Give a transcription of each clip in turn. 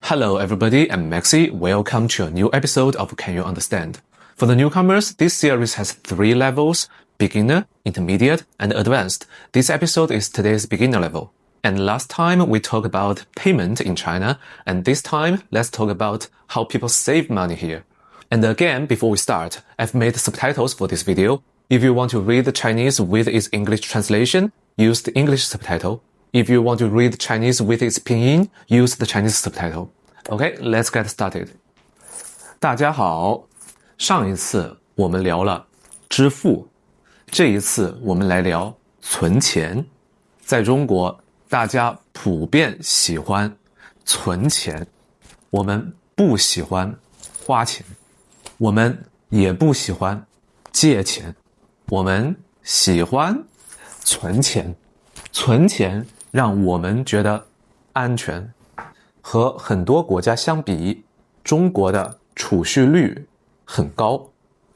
Hello everybody, I'm Maxi. Welcome to a new episode of Can You Understand? For the newcomers, this series has 3 levels: beginner, intermediate, and advanced. This episode is today's beginner level. And last time we talked about payment in China, and this time let's talk about how people save money here. And again, before we start, I've made subtitles for this video. If you want to read the Chinese with its English translation, use the English subtitle. If you want to read Chinese with its pinyin, use the Chinese subtitle. Okay, let's get started. 大家好，上一次我们聊了支付，这一次我们来聊存钱。在中国，大家普遍喜欢存钱，我们不喜欢花钱，我们也不喜欢借钱，我们喜欢存钱。存钱让我们觉得安全。和很多国家相比，中国的储蓄率很高。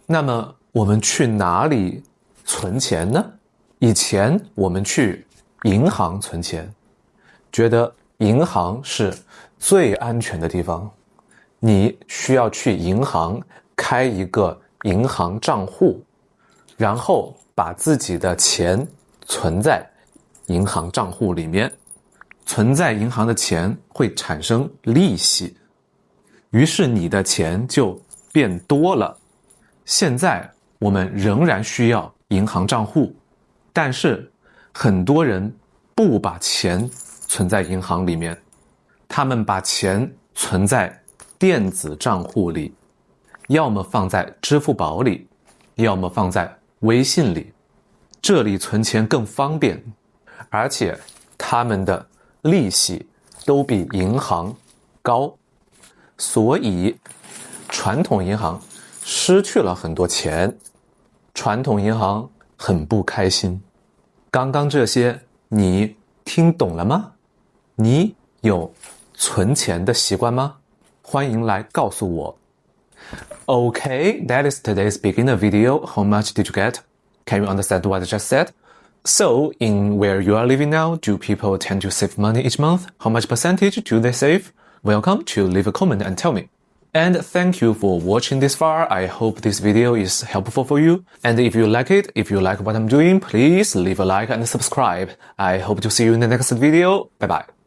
那么我们去哪里存钱呢？以前我们去银行存钱，觉得银行是最安全的地方。你需要去银行开一个银行账户，然后把自己的钱存在银行账户里面。存在银行的钱会产生利息，于是你的钱就变多了。现在我们仍然需要银行账户，但是很多人不把钱存在银行里面，他们把钱存在电子账户里，要么放在支付宝里，要么放在微信里。这里存钱更方便，而且他们的利息都比银行高，所以传统银行失去了很多钱，传统银行很不开心。刚刚这些你听懂了吗？你有存钱的习惯吗？欢迎来告诉我。Okay, that is today's beginner video. How much did you get? Can you understand what I just said? So, in where you are living now, do people tend to save money each month? How much percentage do they save? Welcome to leave a comment and tell me. And thank you for watching this far. I hope this video is helpful for you. And if you like it, if you like what I'm doing, please leave a like and subscribe. I hope to see you in the next video. Bye bye.